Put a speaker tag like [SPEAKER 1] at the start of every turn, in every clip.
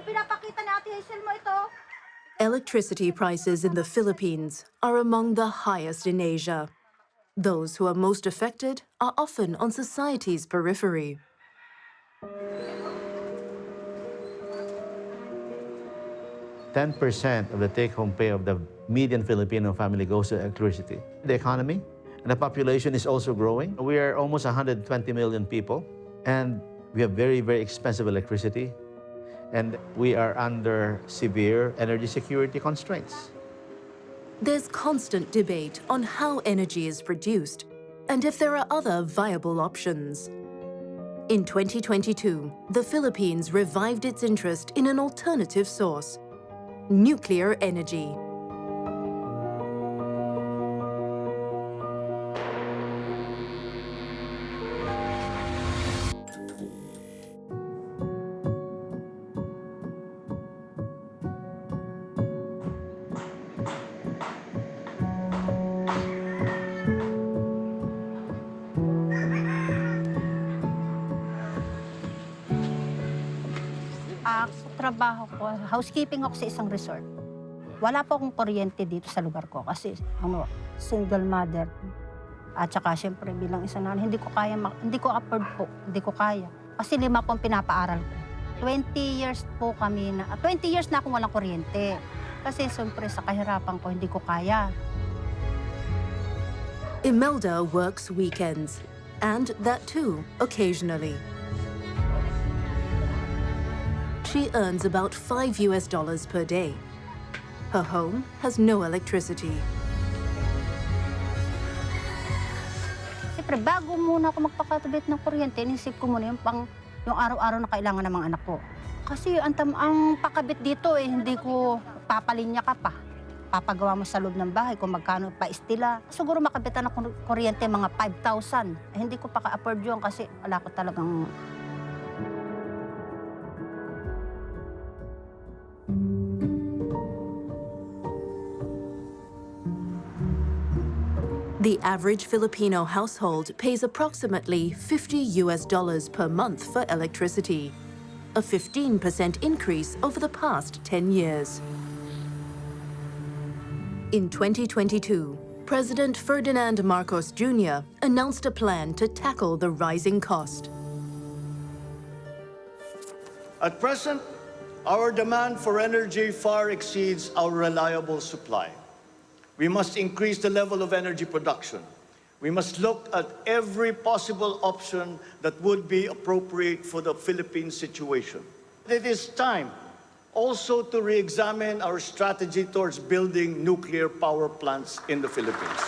[SPEAKER 1] pinapakita ni Ate Hazel mo ito.
[SPEAKER 2] Electricity prices in the Philippines are among the highest in Asia. Those who are most affected are often on society's periphery.
[SPEAKER 3] "10% of the take-home pay of the median Filipino family goes to electricity." The economy and the population is also growing. We are almost 120 million people, and we have very, very expensive electricity, and we are under severe energy security constraints.
[SPEAKER 2] There's constant debate on how energy is produced and if there are other viable options. In 2022, the Philippines revived its interest in an alternative source: nuclear energy.
[SPEAKER 1] Sa trabaho ko, housekeeping ako sa isang resort. Wala po akong kuryente dito sa lugar ko kasi single mother. At saka syempre bilang isang nanay, hindi ko afford po, hindi ko kaya. Kasi 5 po ang pinapaaral ko. 20 years na akong walang kuryente. Kasi syempre sa kahirapan ko, hindi ko kaya.
[SPEAKER 2] Imelda works weekends, and that too, occasionally. She earns about $5 per day. Her home has no electricity.
[SPEAKER 1] Siyempre, bago muna ako magpakatubit ng kuryente, inisip ko muna yung araw-araw na kailangan ng mga anak ko. Kasi ang pakabit dito hindi ko papalinya ka pa. Papagawa mo sa loob ng bahay kung magkano pa istila. Siguro makabitan ng kuryente mga 5,000. Hindi ko pa ka-afford yun kasi wala ko talagang...
[SPEAKER 2] The average Filipino household pays approximately $50 per month for electricity, a 15% increase over the past 10 years. In 2022, President Ferdinand Marcos Jr. announced a plan to tackle the rising cost.
[SPEAKER 4] At present, our demand for energy far exceeds our reliable supply. We must increase the level of energy production. We must look at every possible option that would be appropriate for the Philippine situation. It is time also to re-examine our strategy towards building nuclear power plants in the Philippines.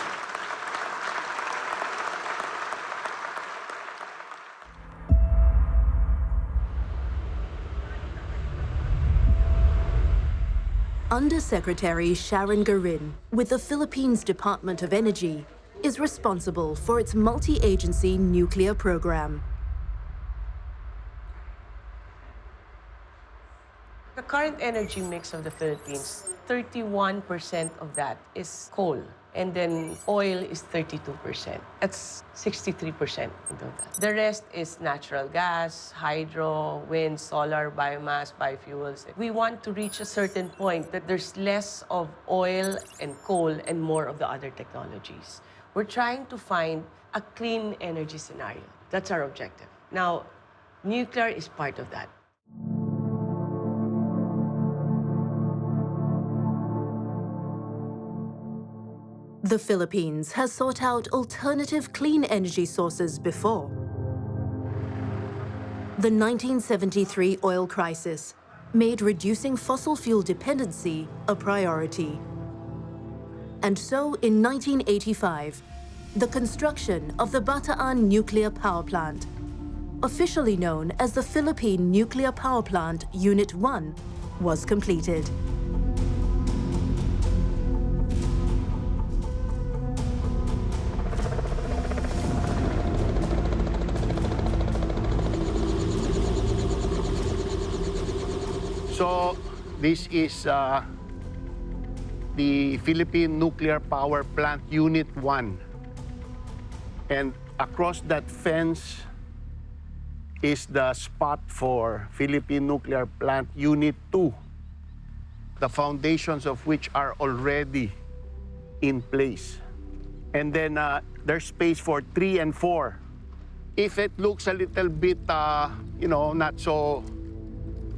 [SPEAKER 2] Undersecretary Sharon Garin, with the Philippines Department of Energy, is responsible for its multi-agency nuclear program.
[SPEAKER 5] The current energy mix of the Philippines, 31% of that is coal. And then oil is 32%. That's 63% of that. The rest is natural gas, hydro, wind, solar, biomass, biofuels. We want to reach a certain point that there's less of oil and coal and more of the other technologies. We're trying to find a clean energy scenario. That's our objective. Now, nuclear is part of that.
[SPEAKER 2] The Philippines has sought out alternative clean energy sources before. The 1973 oil crisis made reducing fossil fuel dependency a priority. And so in 1985, the construction of the Bataan nuclear power plant, officially known as the Philippine Nuclear Power Plant Unit 1, was completed.
[SPEAKER 6] So this is the Philippine Nuclear Power Plant Unit 1. And across that fence is the spot for Philippine Nuclear Plant Unit 2, the foundations of which are already in place. And then there's space for 3 and 4. If it looks a little bit, not so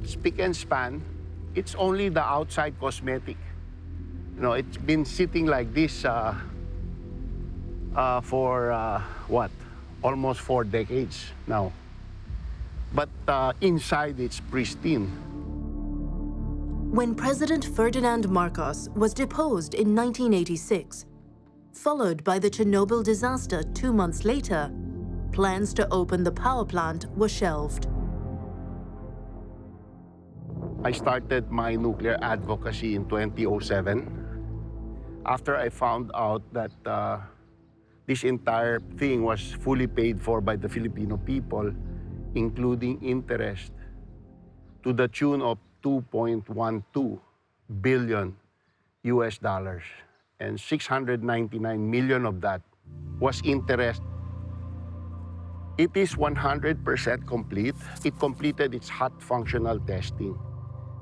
[SPEAKER 6] spick and span, it's only the outside cosmetic. It's been sitting like this for almost 4 decades now. But inside, it's pristine.
[SPEAKER 2] When President Ferdinand Marcos was deposed in 1986, followed by the Chernobyl disaster 2 months later, plans to open the power plant were shelved.
[SPEAKER 6] I started my nuclear advocacy in 2007 after I found out that this entire thing was fully paid for by the Filipino people, including interest, to the tune of 2.12 billion US dollars. And 699 million of that was interest. It is 100% complete. It completed its hot functional testing,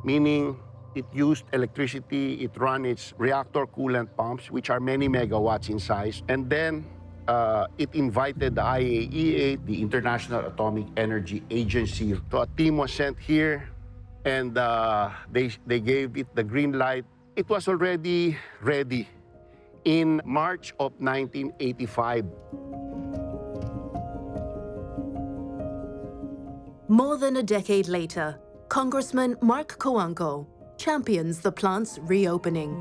[SPEAKER 6] meaning it used electricity, it ran its reactor coolant pumps, which are many megawatts in size, and then it invited the IAEA, the International Atomic Energy Agency. So a team was sent here, and they gave it the green light. It was already ready in March of 1985.
[SPEAKER 2] More than a decade later, Congressman Mark Coanco champions the plant's reopening.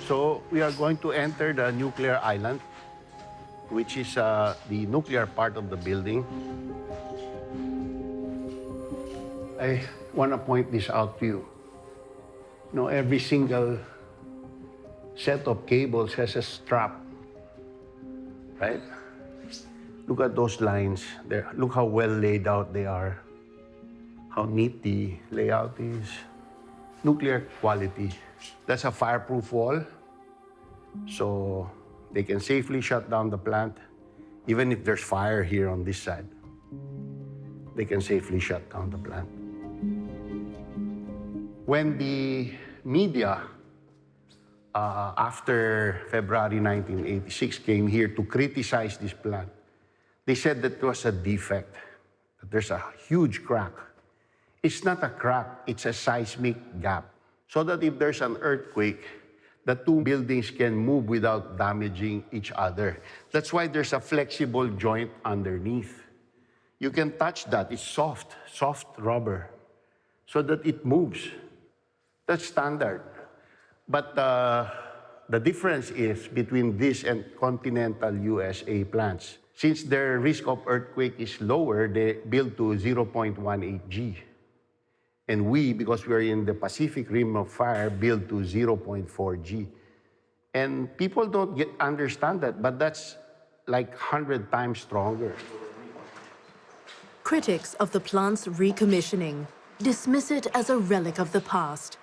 [SPEAKER 6] So we are going to enter the nuclear island, which is the nuclear part of the building. I want to point this out to you. Every single set of cables has a strap, right? Look at those lines there. Look how well laid out they are. How neat the layout is. Nuclear quality. That's a fireproof wall, so they can safely shut down the plant. Even if there's fire here on this side, they can safely shut down the plant. When the media, after February 1986, came here to criticize this plant, they said that it was a defect, that there's a huge crack. It's not a crack, it's a seismic gap. So that if there's an earthquake, the two buildings can move without damaging each other. That's why there's a flexible joint underneath. You can touch that, it's soft rubber, so that it moves. That's standard. But the difference is between this and continental USA plants. Since their risk of earthquake is lower, they build to 0.18 G. And we, because we're in the Pacific Rim of Fire, build to 0.4 G. And people don't understand that, but that's like 100 times stronger.
[SPEAKER 2] Critics of the plant's recommissioning dismiss it as a relic of the past,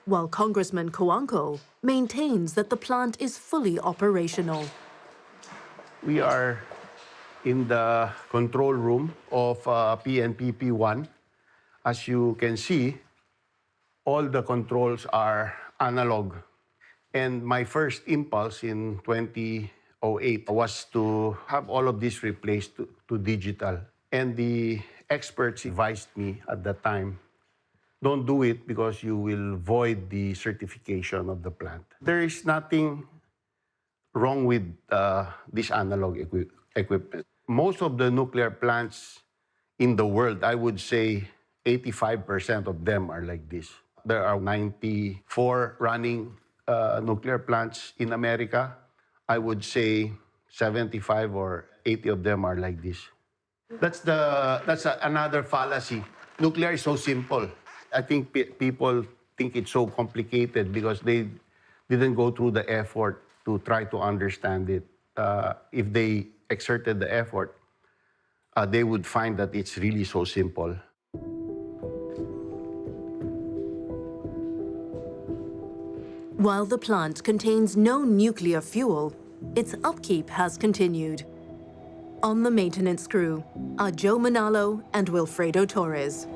[SPEAKER 2] while Congressman Coanco maintains that the plant is fully operational.
[SPEAKER 6] We are in the control room of PNPP-1. As you can see, all the controls are analog. And my first impulse in 2008 was to have all of this replaced to digital. And the experts advised me at that time, don't do it because you will void the certification of the plant. There is nothing wrong with this analog equipment. Most of the nuclear plants in the world, I would say 85% of them are like this. There are 94 running nuclear plants in America. I would say 75 or 80 of them are like this. That's another fallacy. Nuclear is so simple. I think people think it's so complicated because they didn't go through the effort to try to understand it. If they exerted the effort, they would find that it's really so simple.
[SPEAKER 2] While the plant contains no nuclear fuel, its upkeep has continued. On the maintenance crew are Joe Manalo and Wilfredo Torres.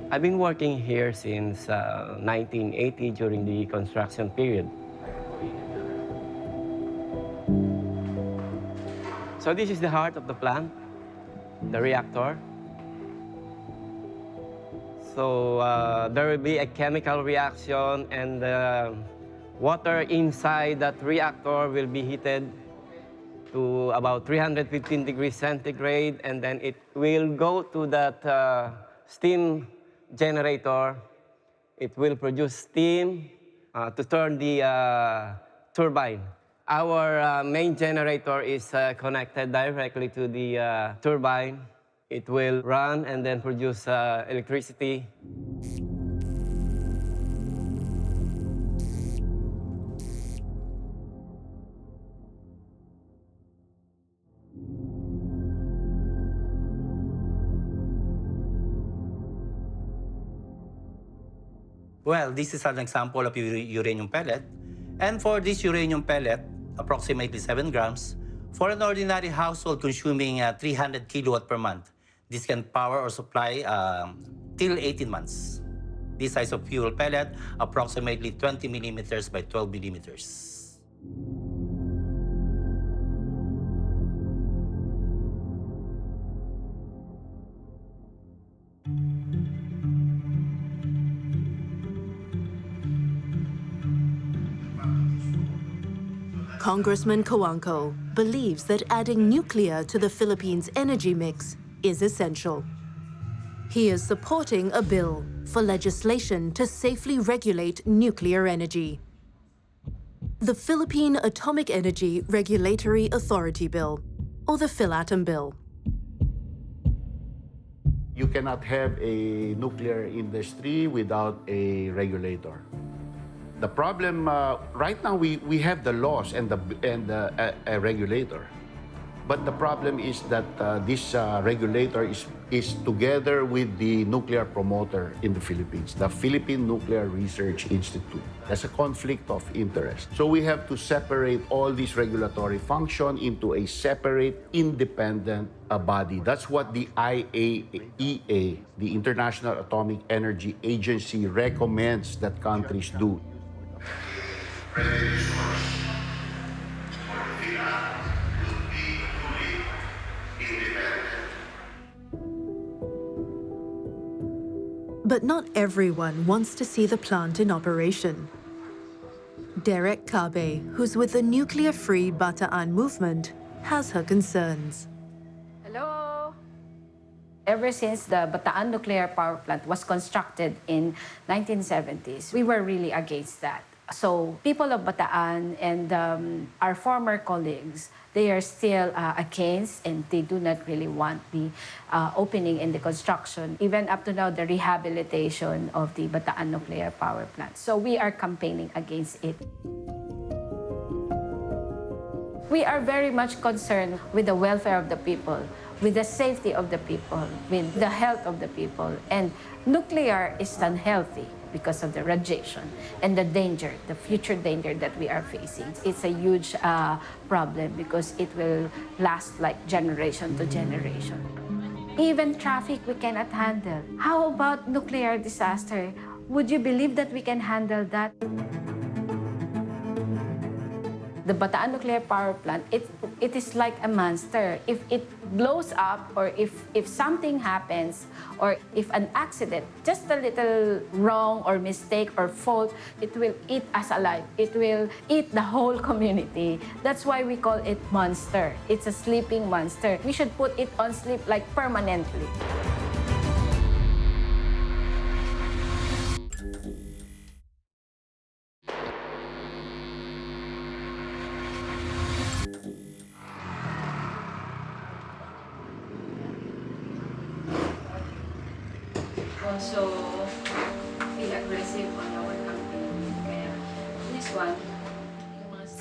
[SPEAKER 7] I've been working here since 1980 during the construction period. So this is the heart of the plant, the reactor. So there will be a chemical reaction, and the water inside that reactor will be heated to about 315 degrees centigrade, and then it will go to that steam generator. It will produce steam to turn the turbine. Our main generator is connected directly to the turbine. It will run and then produce electricity.
[SPEAKER 8] Well, this is an example of uranium pellet. And for this uranium pellet, approximately 7 grams, for an ordinary household consuming 300 kilowatt per month, this can power or supply till 18 months. This size of fuel pellet, approximately 20 millimeters by 12 millimeters.
[SPEAKER 2] Congressman Coanco believes that adding nuclear to the Philippines' energy mix is essential. He is supporting a bill for legislation to safely regulate nuclear energy. The Philippine Atomic Energy Regulatory Authority Bill, or the PhilAtom Bill.
[SPEAKER 6] You cannot have a nuclear industry without a regulator. The problem right now, we have the laws and a regulator, but the problem is that this regulator is together with the nuclear promoter in the Philippines, the Philippine Nuclear Research Institute. There's a conflict of interest. So we have to separate all these regulatory function into a separate, independent body. That's what the IAEA, the International Atomic Energy Agency, recommends that countries do.
[SPEAKER 2] But not everyone wants to see the plant in operation. Derek Kabe, who's with the nuclear-free Bataan movement, has her concerns.
[SPEAKER 9] Hello. Ever since the Bataan nuclear power plant was constructed in 1970s, we were really against that. So people of Bataan and our former colleagues, they are still against, and they do not really want the opening and the construction, even up to now, the rehabilitation of the Bataan nuclear power plant. So we are campaigning against it. We are very much concerned with the welfare of the people, with the safety of the people, with the health of the people. And nuclear is unhealthy because of the radiation and the danger, the future danger that we are facing. It's a huge problem because it will last like generation to generation. Even traffic we cannot handle. How about nuclear disaster? Would you believe that we can handle that? The Bataan nuclear power plant, it is like a monster. If it blows up, or if something happens, or if an accident, just a little wrong or mistake or fault, it will eat us alive. It will eat the whole community. That's why we call it monster. It's a sleeping monster. We should put it on sleep like permanently. Also be aggressive on our campaign. Kaya this one.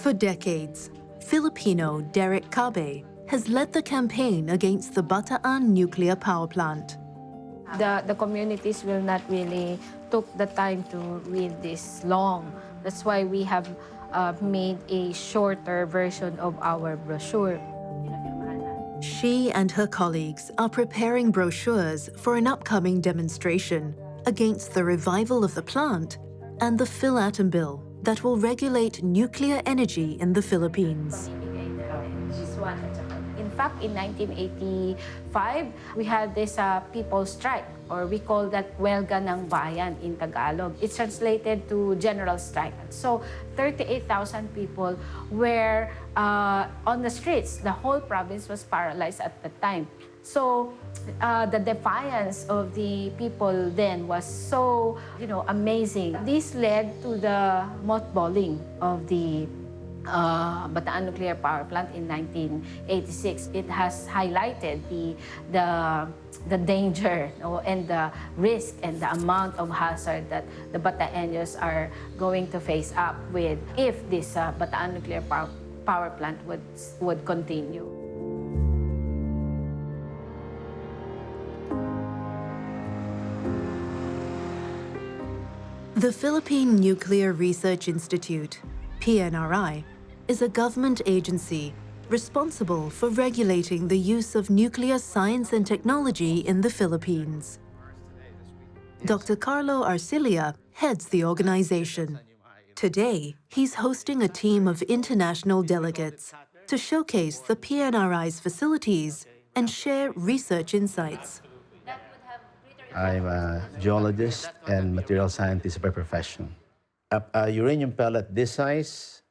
[SPEAKER 2] For decades, Filipino Derek Kabe has led the campaign against the Bataan nuclear power plant.
[SPEAKER 9] The communities will not really took the time to read this long. That's why we have made a shorter version of our brochure.
[SPEAKER 2] She and her colleagues are preparing brochures for an upcoming demonstration against the revival of the plant and the Philatom Bill that will regulate nuclear energy in the Philippines.
[SPEAKER 9] In fact, in 1985, we had this people's strike, or we call that Huelga ng Bayan in Tagalog. It's translated to general strike. So 38,000 people were on the streets. The whole province was paralyzed at the time. So the defiance of the people then was so, amazing. This led to the mothballing of the Bataan Nuclear Power Plant in 1986. It has highlighted the danger and the risk and the amount of hazard that the Bataeños are going to face up with if this Bataan Nuclear Power Plant would continue.
[SPEAKER 2] The Philippine Nuclear Research Institute, PNRI, is a government agency responsible for regulating the use of nuclear science and technology in the Philippines. Dr. Carlo Arcilia heads the organization. Today, he's hosting a team of international delegates to showcase the PNRI's facilities and share research insights.
[SPEAKER 3] I'm a geologist and material scientist by profession. A uranium pellet this size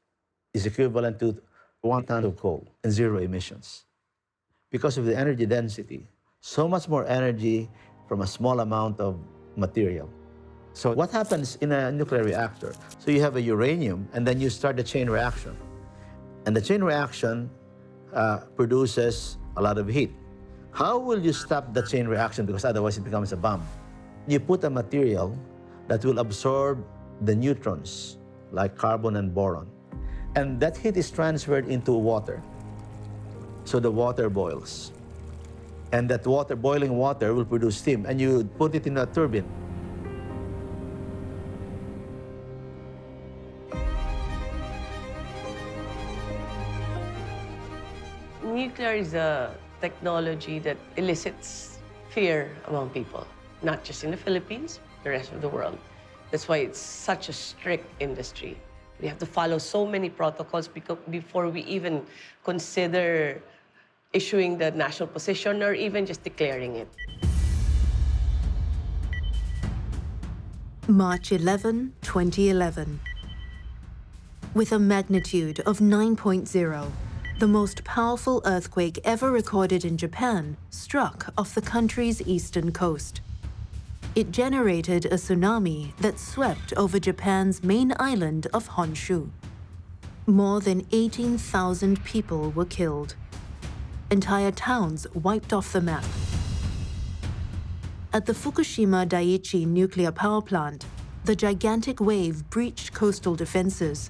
[SPEAKER 3] is equivalent to 1 ton of coal and 0 emissions. Because of the energy density, so much more energy from a small amount of material. So what happens in a nuclear reactor? So you have a uranium, and then you start the chain reaction. And the chain reaction produces a lot of heat. How will you stop the chain reaction? Because otherwise it becomes a bomb. You put a material that will absorb the neutrons, like carbon and boron. And that heat is transferred into water. So the water boils. And that boiling water will produce steam, and you put it in a turbine.
[SPEAKER 5] Nuclear is a technology that elicits fear among people, not just in the Philippines, the rest of the world. That's why it's such a strict industry. We have to follow so many protocols before we even consider issuing the national position or even just declaring it.
[SPEAKER 2] March 11, 2011. With a magnitude of 9.0, the most powerful earthquake ever recorded in Japan struck off the country's eastern coast. It generated a tsunami that swept over Japan's main island of Honshu. More than 18,000 people were killed. Entire towns wiped off the map. At the Fukushima Daiichi nuclear power plant, the gigantic wave breached coastal defenses.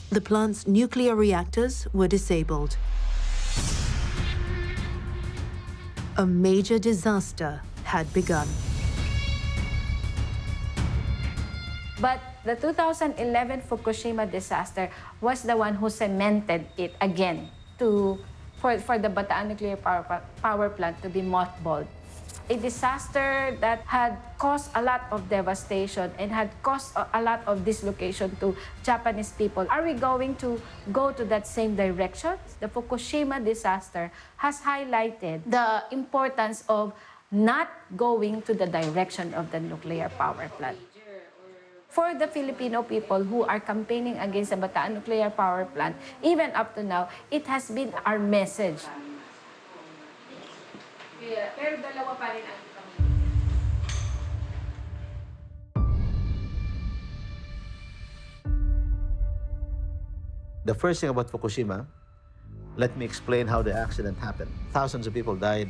[SPEAKER 2] The plant's nuclear reactors were disabled. A major disaster had begun.
[SPEAKER 9] But the 2011 Fukushima disaster was the one who cemented it again for the Bataan Nuclear Power Plant to be mothballed. A disaster that had caused a lot of devastation and had caused a lot of dislocation to Japanese people. Are we going to go to that same direction? The Fukushima disaster has highlighted the importance of not going to the direction of the nuclear power plant. For the Filipino people who are campaigning against the Bataan Nuclear Power Plant, even up to now, it has been our message.
[SPEAKER 3] The first thing about Fukushima, let me explain how the accident happened. Thousands of people died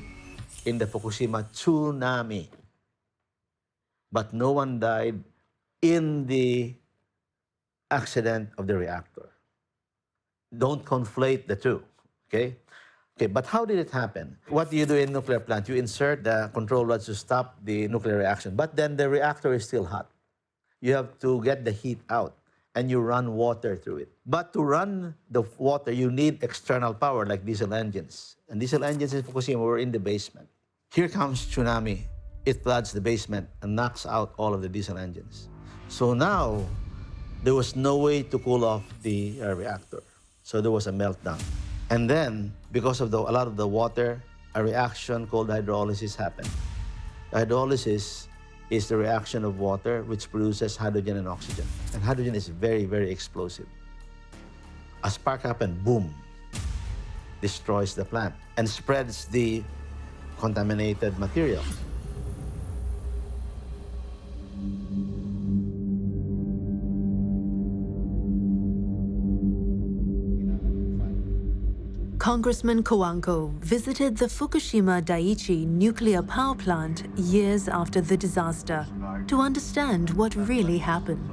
[SPEAKER 3] in the Fukushima tsunami, but no one died in the accident of the reactor. Don't conflate the two, okay? Okay, but how did it happen? What do you do in a nuclear plant? You insert the control rods to stop the nuclear reaction, but then the reactor is still hot. you have to get the heat out and you run water through it. But to run the water, you need external power like diesel engines. And diesel engines in Fukushima were in the basement. Here comes tsunami. It floods the basement and knocks out all of the diesel engines. So now, there was no way to cool off the reactor. So there was a meltdown. And then, because of a lot of the water, a reaction called hydrolysis happened. Hydrolysis is the reaction of water which produces hydrogen and oxygen. And hydrogen is very, very explosive. A spark happened, boom, destroys the plant and spreads the contaminated material.
[SPEAKER 2] Congressman Coanco visited the Fukushima Daiichi nuclear power plant years after the disaster to understand what really happened.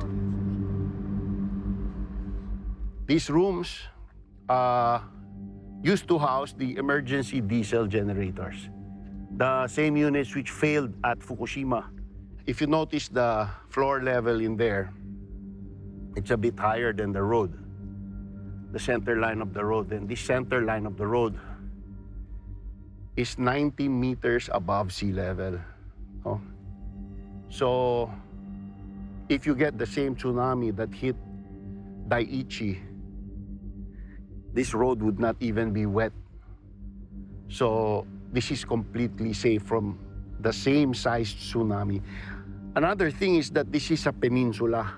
[SPEAKER 6] These rooms used to house the emergency diesel generators, the same units which failed at Fukushima. If you notice the floor level in there, it's a bit higher than the road, the center line of the road. And this center line of the road is 90 meters above sea level. Oh. So if you get the same tsunami that hit Daiichi, this road would not even be wet. So this is completely safe from the same size tsunami. Another thing is that this is a peninsula.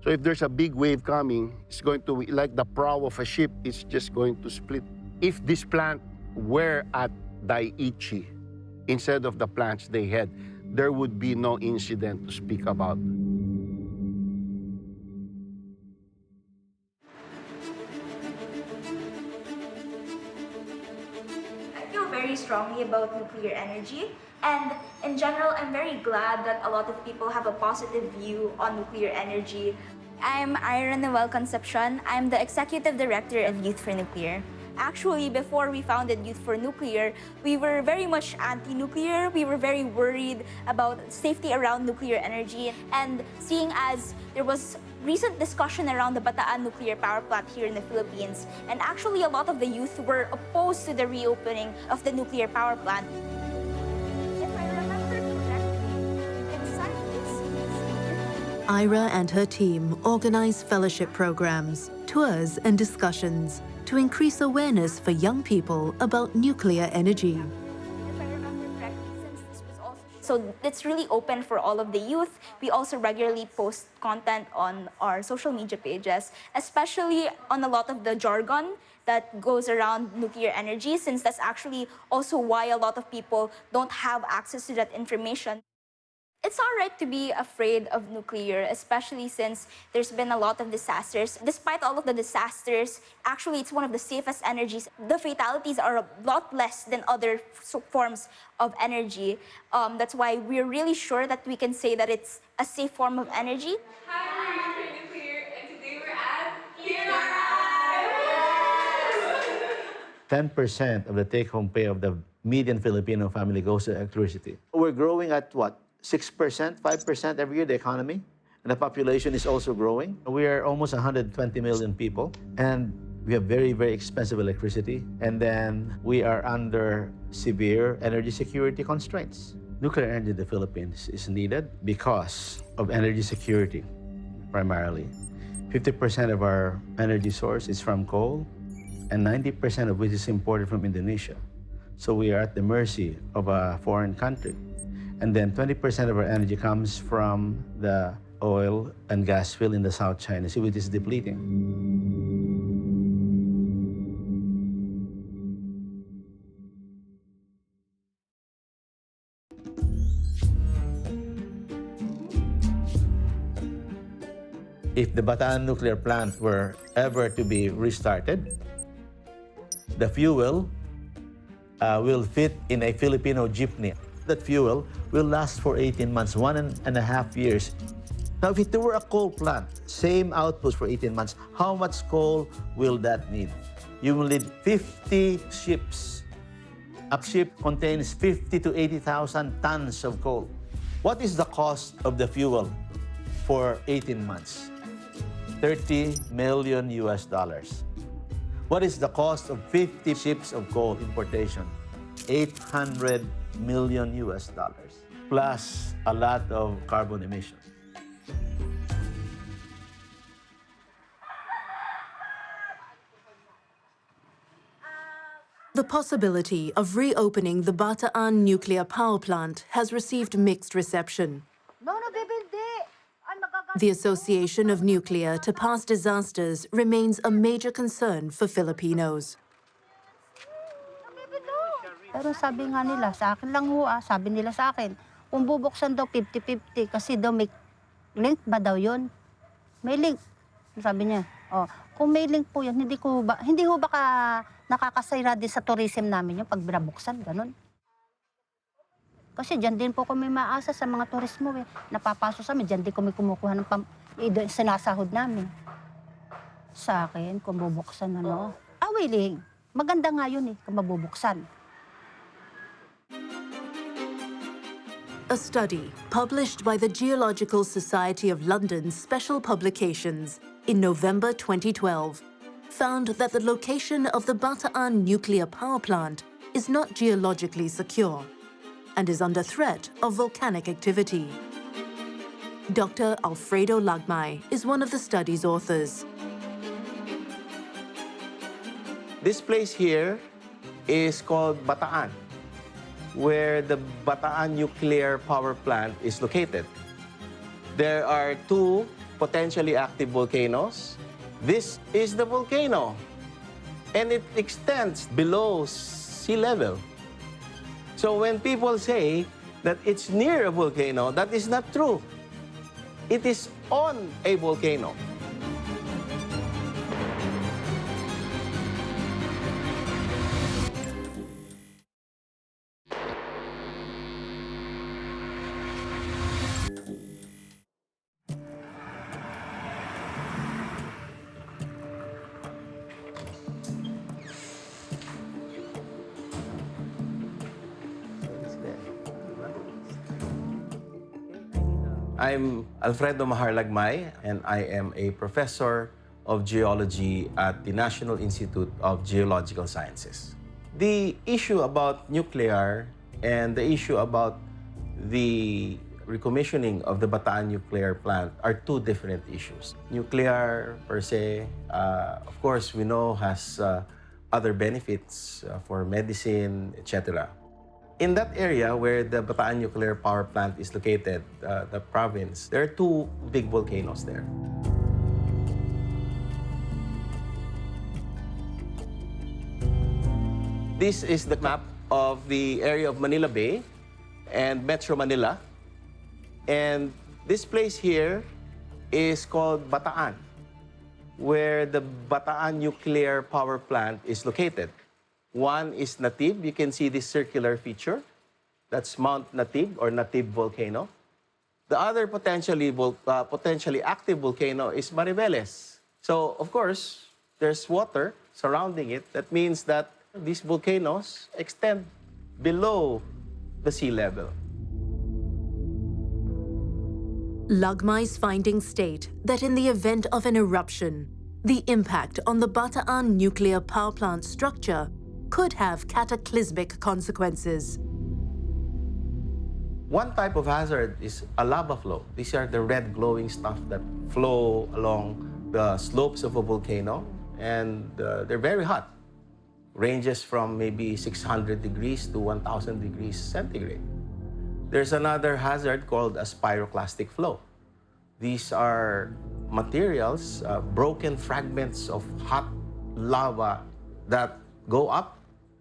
[SPEAKER 6] So if there's a big wave coming, it's going to be like the prow of a ship, it's just going to split. If this plant were at Daiichi instead of the plants they had, there would be no incident to speak about.
[SPEAKER 10] I feel very strongly about nuclear energy, and in general, I'm very glad that a lot of people have a positive view on nuclear energy. I'm Renewable Concepcion. I'm the Executive Director of Youth for Nuclear. Actually, before we founded Youth for Nuclear, we were very much anti-nuclear. We were very worried about safety around nuclear energy. And seeing as there was recent discussion around the Bataan nuclear power plant here in the Philippines, and actually a lot of the youth were opposed to the reopening of the nuclear power plant. If I remember correctly, inside this
[SPEAKER 2] Ira and her team organize fellowship programs, tours and discussions to increase awareness for young people about nuclear energy.
[SPEAKER 10] If I remember correctly, since this was also so it's really open for all of the youth. We also regularly post content on our social media pages, especially on a lot of the jargon that goes around nuclear energy, since that's actually also why a lot of people don't have access to that information. It's all right to be afraid of nuclear, especially since there's been a lot of disasters. Despite all of the disasters, actually it's one of the safest energies. The fatalities are a lot less than other forms of energy. That's why we're really sure that we can say that it's a safe form of energy.
[SPEAKER 11] Hi, we're Philippine Nuclear, and today we're at
[SPEAKER 3] 10% of the take-home pay of the median Filipino family goes to electricity. We're growing at what? 6%, 5% every year, the economy. And the population is also growing. We are almost 120 million people. And we have very, very expensive electricity. And then we are under severe energy security constraints. Nuclear energy in the Philippines is needed because of energy security, primarily. 50% of our energy source is from coal, and 90% of which is imported from Indonesia. So we are at the mercy of a foreign country. And then 20% of our energy comes from the oil and gas field in the South China Sea, which is depleting. If the Bataan nuclear plant were ever to be restarted, the fuel will fit in a Filipino jeepney. That fuel will last for 18 months, 1.5 years. Now, if it were a coal plant, same output for 18 months, how much coal will that need? You will need 50 ships. A ship contains 50 to 80,000 tons of coal. What is the cost of the fuel for 18 months. 30 million US dollars. What is the cost of 50 ships of coal importation? 800 million US dollars, plus a lot of carbon emissions.
[SPEAKER 2] The possibility of reopening the Bataan nuclear power plant has received mixed reception. The association of nuclear to past disasters remains a major concern for Filipinos.
[SPEAKER 1] Pero sabi nga nila, sa akin lang ho sabi nila sa akin, kung bubuksan daw 50-50 kasi daw may link ba daw yun? May link. Sabi niya, kung may link po yan, hindi ho ba nakakasira din sa tourism namin yung pag binabuksan, ganun. Kasi dyan din po kami maasa sa mga turismo Napapasok sa amin, dyan din kami kumukuha ng sinasahod namin. Sa akin, kung bubuksan willing. Maganda nga yun kung mabubuksan.
[SPEAKER 2] A study published by the Geological Society of London's Special Publications in November 2012 found that the location of the Bataan nuclear power plant is not geologically secure and is under threat of volcanic activity. Dr. Alfredo Lagmay is one of the study's authors.
[SPEAKER 3] This place here is called Bataan, where the Bataan nuclear power plant is located. There are two potentially active volcanoes. This is the volcano, and it extends below sea level. So when people say that it's near a volcano, that is not true. It is on a volcano. I'm Alfredo Lagmay, and I am a professor of geology at the National Institute of Geological Sciences. The issue about nuclear and the issue about the recommissioning of the Bataan nuclear plant are two different issues. Nuclear, per se, of course, we know has other benefits for medicine, etc. In that area where the Bataan nuclear power plant is located, the province, there are two big volcanoes there. This is the map of the area of Manila Bay and Metro Manila. And this place here is called Bataan, where the Bataan nuclear power plant is located. One is Nativ. You can see this circular feature. That's Mount Nativ or Nativ volcano. The other potentially active volcano is Mariveles. So, of course, there's water surrounding it. That means that these volcanoes extend below the sea level.
[SPEAKER 2] Lagmay's findings state that in the event of an eruption, the impact on the Bataan nuclear power plant structure could have cataclysmic consequences.
[SPEAKER 3] One type of hazard is a lava flow. These are the red glowing stuff that flow along the slopes of a volcano, and they're very hot. Ranges from maybe 600 degrees to 1,000 degrees centigrade. There's another hazard called a pyroclastic flow. These are materials, broken fragments of hot lava that go up,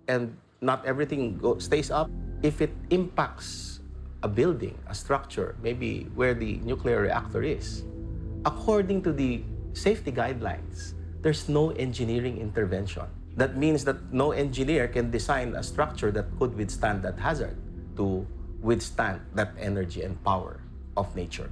[SPEAKER 3] and not everything stays up. If it impacts a building, a structure, maybe where the nuclear reactor is, according to the safety guidelines, there's no engineering intervention. That means that no engineer can design a structure that could withstand that hazard to withstand that energy and power of nature.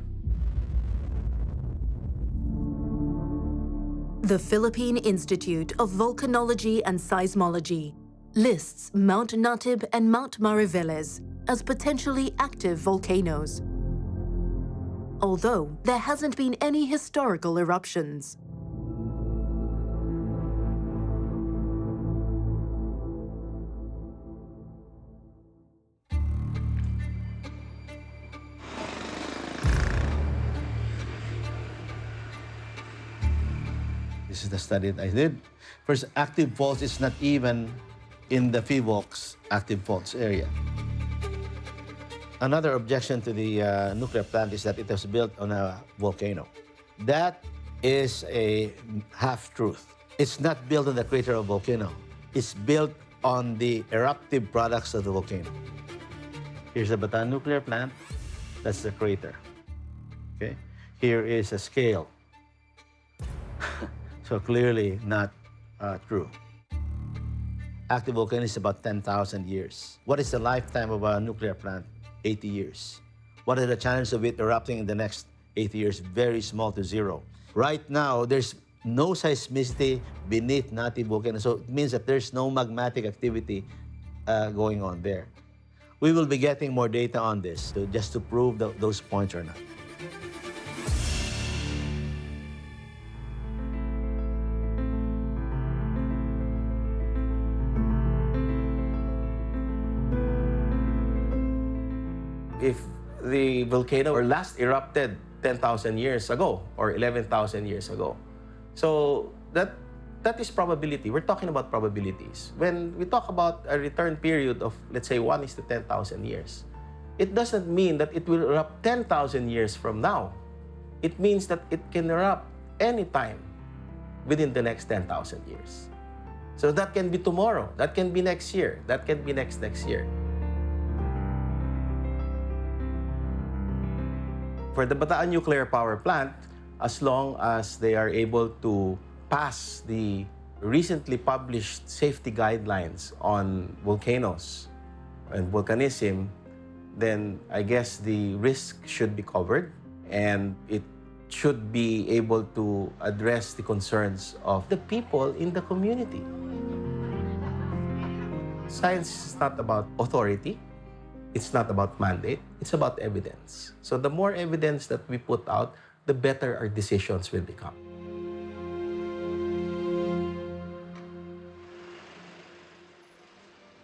[SPEAKER 2] The Philippine Institute of Volcanology and Seismology lists Mount Natib and Mount Mariveles as potentially active volcanoes. although there hasn't been any historical eruptions.
[SPEAKER 3] This is the study that I did. First, active faults is not even in the PHIVOLCS active faults area. Another objection to the nuclear plant is that it was built on a volcano. That is a half-truth. It's not built on the crater of a volcano. It's built on the eruptive products of the volcano. Here's the Bataan nuclear plant. That's the crater. Okay? Here is a scale. So clearly not true. Active volcano is about 10,000 years. What is the lifetime of a nuclear plant? 80 years. What are the chances of it erupting in the next 80 years? Very small to zero. Right now, there's no seismicity beneath native volcano, so it means that there's no magmatic activity going on there. We will be getting more data on this just to prove those points or not.
[SPEAKER 12] If the volcano last erupted 10,000 years ago or 11,000 years ago. So that is probability. We're talking about probabilities. When we talk about a return period of, let's say, 1 is to 10,000 years, it doesn't mean that it will erupt 10,000 years from now. It means that it can erupt anytime within the next 10,000 years. So that can be tomorrow, that can be next year, that can be next year. For the Bataan nuclear power plant, as long as they are able to pass the recently published safety guidelines on volcanoes and volcanism, then I guess the risk should be covered and it should be able to address the concerns of the people in the community. Science is not about authority. It's not about mandate, it's about evidence. So the more evidence that we put out, the better our decisions will become.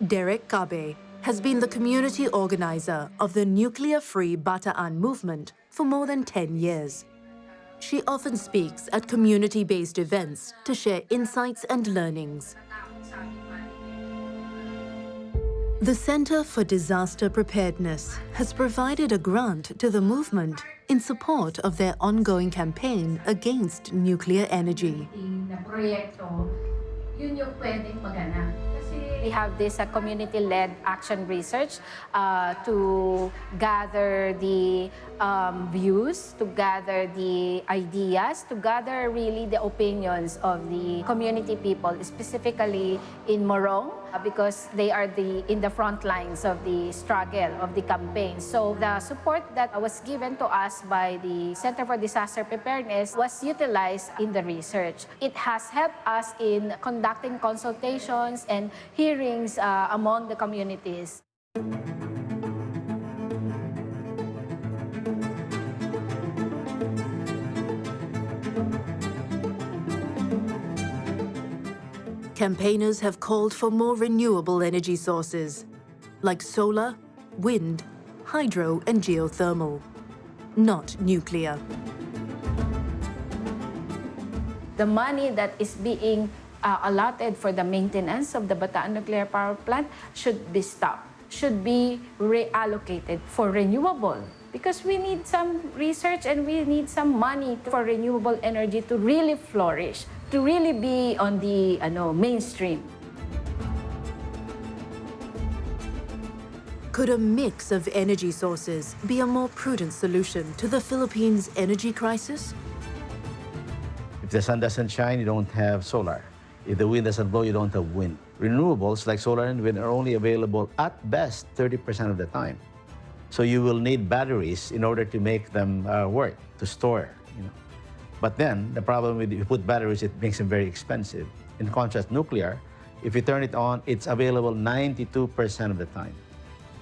[SPEAKER 2] Derek Kabe has been the community organizer of the nuclear-free Bataan movement for more than 10 years. She often speaks at community-based events to share insights and learnings. The Center for Disaster Preparedness has provided a grant to the movement in support of their ongoing campaign against nuclear energy.
[SPEAKER 9] We have this community-led action research to gather the views, to gather the ideas, to gather really the opinions of the community people, specifically in Morong, because they are in the front lines of the struggle, of the campaign. So the support that was given to us by the Center for Disaster Preparedness was utilized in the research. It has helped us in conducting consultations and hearings among the communities.
[SPEAKER 2] Campaigners have called for more renewable energy sources, like solar, wind, hydro, and geothermal, not nuclear.
[SPEAKER 9] The money that is being allotted for the maintenance of the Bataan nuclear power plant should be stopped, should be reallocated for renewable, because we need some research and we need some money for renewable energy to really flourish, to really be on the mainstream.
[SPEAKER 2] Could a mix of energy sources be a more prudent solution to the Philippines' energy crisis?
[SPEAKER 3] If the sun doesn't shine, you don't have solar. If the wind doesn't blow, you don't have wind. Renewables like solar and wind are only available at best 30% of the time. So you will need batteries in order to make them work, to store. But then the problem with if you put batteries, it makes them very expensive. In contrast, nuclear, if you turn it on, it's available 92% of the time.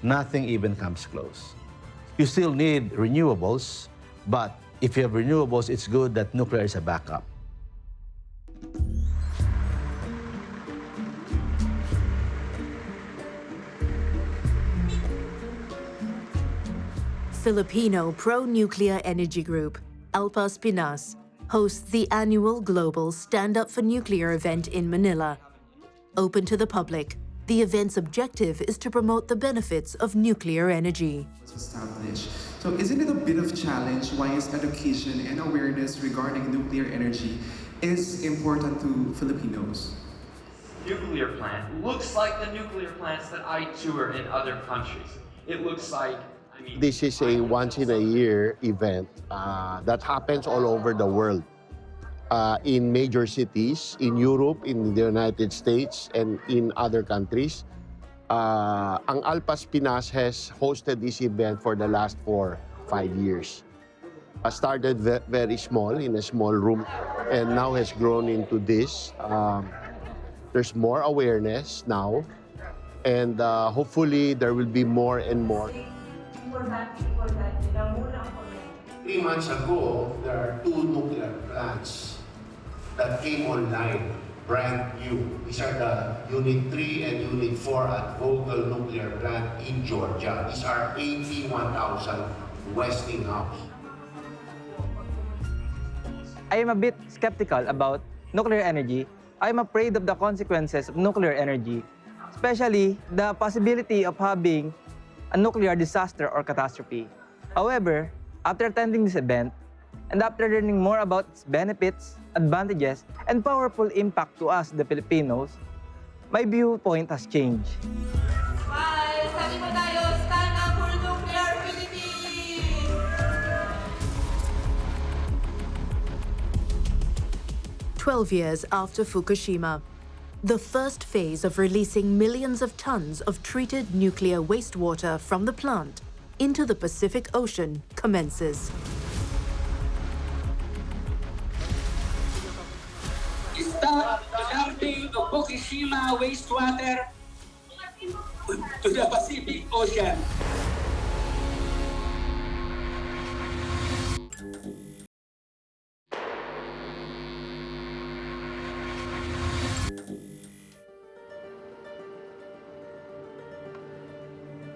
[SPEAKER 3] Nothing even comes close. You still need renewables, But if you have renewables, it's good that nuclear is a backup.
[SPEAKER 2] Filipino pro-nuclear energy group, Alpas Pinas, hosts the annual global Stand Up for Nuclear event in Manila. Open to the public, the event's objective is to promote the benefits of nuclear energy.
[SPEAKER 13] Established. So isn't it a bit of challenge why is education and awareness regarding nuclear energy is important to Filipinos?
[SPEAKER 14] Nuclear plant looks like the nuclear plants that I tour in other countries. It looks like,
[SPEAKER 6] This is a once-in-a-year event that happens all over the world. In major cities, in Europe, in the United States, and in other countries. Ang Alpas Pinas has hosted this event for the last 4-5 years. Started very small, in a small room, and now has grown into this. There's more awareness now, and hopefully there will be more and more. 3 months ago, there are 2 nuclear plants that came online, brand new. These are the Unit 3 and Unit 4 at Vogel Nuclear Plant in Georgia. These are 81,000 Westinghouse.
[SPEAKER 15] I am a bit skeptical about nuclear energy. I am afraid of the consequences of nuclear energy, especially the possibility of having a nuclear disaster or catastrophe. However, after attending this event, and after learning more about its benefits, advantages, and powerful impact to us, the Filipinos, my viewpoint has changed.
[SPEAKER 11] Bye! Sabi mo tayo, stand up for nuclear Philippines!
[SPEAKER 2] 12 years after Fukushima, the first phase of releasing millions of tons of treated nuclear wastewater from the plant into the Pacific Ocean commences.
[SPEAKER 16] Stop the dumping of Fukushima wastewater to the Pacific Ocean.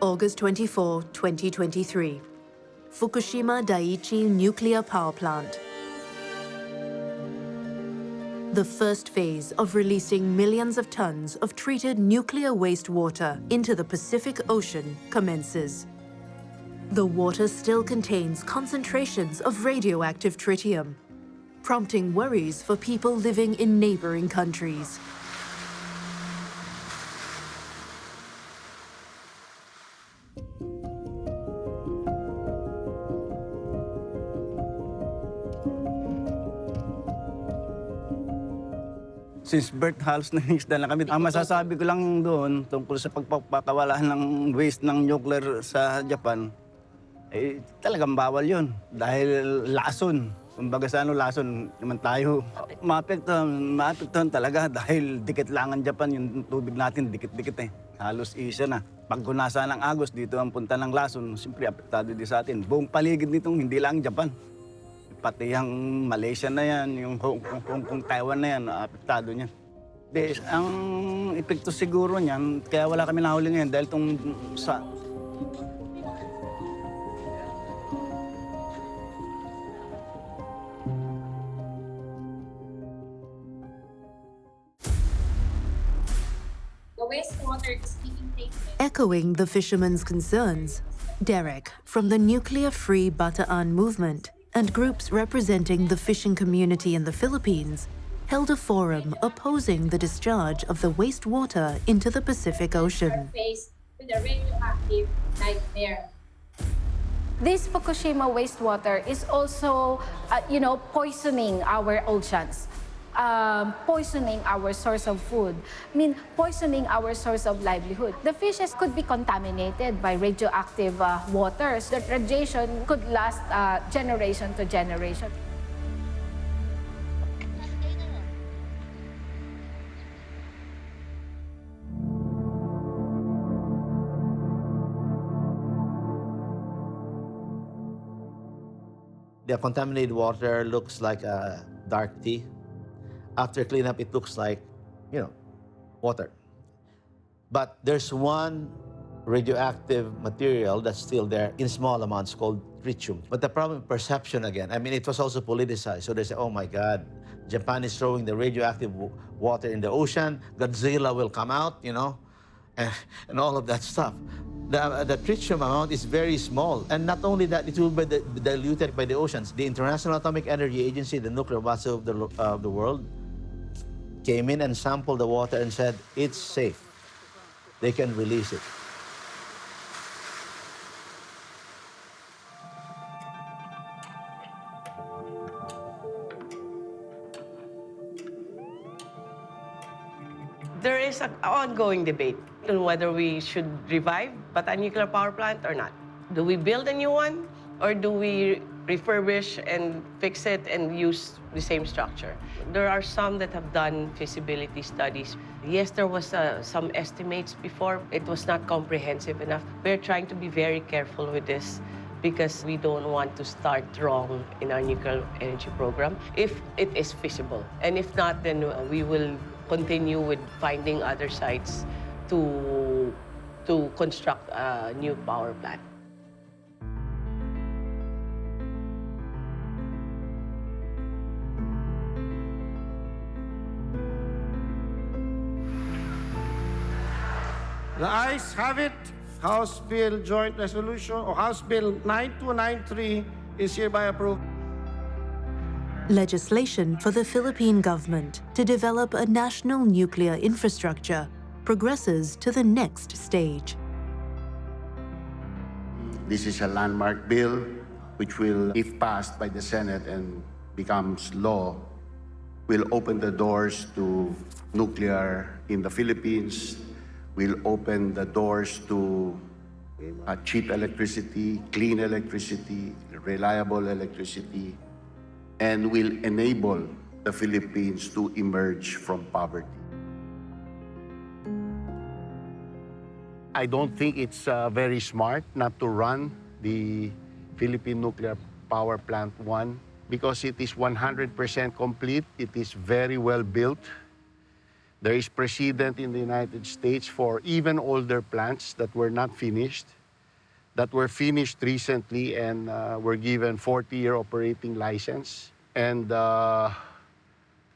[SPEAKER 2] August 24, 2023. Fukushima Daiichi Nuclear Power Plant. The first phase of releasing millions of tons of treated nuclear wastewater into the Pacific Ocean commences. The water still contains concentrations of radioactive tritium, prompting worries for people living in neighboring countries.
[SPEAKER 17] Since birth, halos nangingisda na kami. Ang masasabi ko lang doon tungkol sa pagpapakawalan ng waste ng nuclear sa Japan, eh talagang bawal yun. Dahil lason. Kumbaga sa lason naman tayo. Maapektuhan talaga dahil dikit lang ang Japan. Yung tubig natin dikit-dikit eh. Halos isa na. Pag kunasa ng Agos, dito ang punta ng lason, siyempre apektado din sa atin. Buong paligid nitong hindi lang Japan. Pati yung Malaysia na yan, yung Hong Kong, Taiwan na yan, apektado niya. Ang epekto siguro niyan, kaya wala kami nahuli ngayon dahil itong sa...
[SPEAKER 11] The wastewater is being taken.
[SPEAKER 2] Echoing the fishermen's concerns, Derek from the nuclear-free Bataan movement and groups representing the fishing community in the Philippines held a forum opposing the discharge of the wastewater into the Pacific Ocean.
[SPEAKER 11] Faced with a radioactive nightmare.
[SPEAKER 9] This Fukushima wastewater is also, poisoning our oceans, poisoning our source of food, poisoning our source of livelihood. The fishes could be contaminated by radioactive waters. The radiation could last generation to generation.
[SPEAKER 3] The contaminated water looks like a dark tea. After cleanup, it looks like, water. But there's one radioactive material that's still there in small amounts called tritium. But the problem is perception again. I mean, it was also politicized. So they say, oh my God, Japan is throwing the radioactive water in the ocean. Godzilla will come out, and all of that stuff. The tritium amount is very small. And not only that, it will be diluted by the oceans. The International Atomic Energy Agency, the nuclear body of the world, came in and sampled the water and said, it's safe. They can release it.
[SPEAKER 5] There is an ongoing debate on whether we should revive Bataan nuclear power plant or not. Do we build a new one, or do we refurbish and fix it and use the same structure? There are some that have done feasibility studies. Yes, there was some estimates before. It was not comprehensive enough. We're trying to be very careful with this because we don't want to start wrong in our nuclear energy program if it is feasible. And if not, then we will continue with finding other sites to construct a new power plant.
[SPEAKER 18] The ayes have it. House Bill Joint Resolution or House Bill 9293 is hereby approved.
[SPEAKER 2] Legislation for the Philippine government to develop a national nuclear infrastructure progresses to the next stage.
[SPEAKER 6] This is a landmark bill which will, if passed by the Senate and becomes law, will open the doors to nuclear in the Philippines, will open the doors to cheap electricity, clean electricity, reliable electricity, and will enable the Philippines to emerge from poverty. I don't think it's very smart not to run the Philippine Nuclear Power Plant 1 because it is 100% complete. It is very well built. There is precedent in the United States for even older plants that were not finished, that were finished recently and were given 40-year operating license. And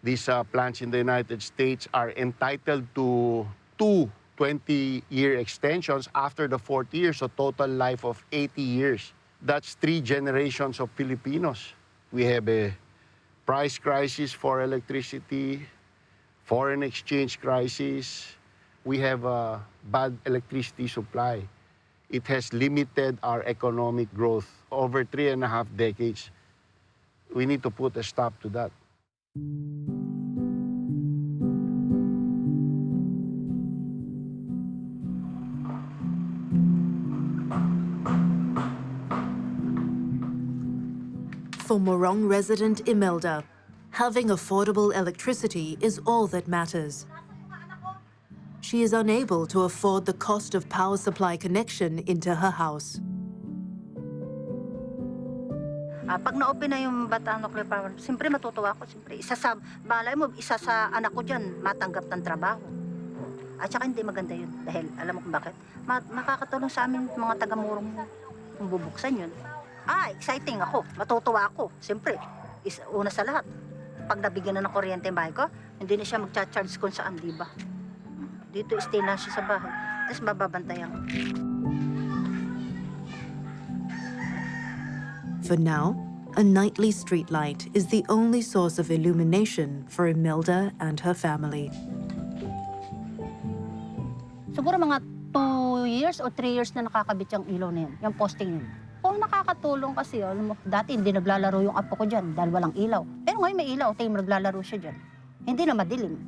[SPEAKER 6] these plants in the United States are entitled to 2 20-year extensions after the 40 years, so total life of 80 years. That's 3 generations of Filipinos. We have a price crisis for electricity, foreign exchange crisis. We have a bad electricity supply. It has limited our economic growth over 3.5 decades. We need to put a stop to that.
[SPEAKER 2] For Morong resident Imelda, having affordable electricity is all that matters. She is unable to afford the cost of power supply connection into her house.
[SPEAKER 1] Pag na-open na yung Bataan Nuclear Power, siyempre matutuwa ako. Siyempre, balay mo, isa sa anak ko dyan, matanggap ng trabaho. At saka hindi maganda yun. Dahil, alam mo kung bakit? Makakatulong sa amin mga taga-Morong kung bubuksan yun. Exciting ako. Matutuwa ako. Siyempre, una sa lahat. Pag nabigyan na ng kuryente yung bahay ko, hindi na siya mag-charge kung saan, di ba? Dito, stay lang siya sa bahay. Tapos mababantayan ko.
[SPEAKER 2] For now, a nightly streetlight is the only source of illumination for Imelda and her family.
[SPEAKER 1] Siguro mga 2 years o 3 years na nakakabit yung ilaw na yun, yung posting yun. Kung nakakatulong kasi, alam mo, dati hindi naglalaro yung apo ko dyan dahil walang ilaw. Pero ngayon may ilaw, tayo naglalaro siya dyan. Hindi na madilim.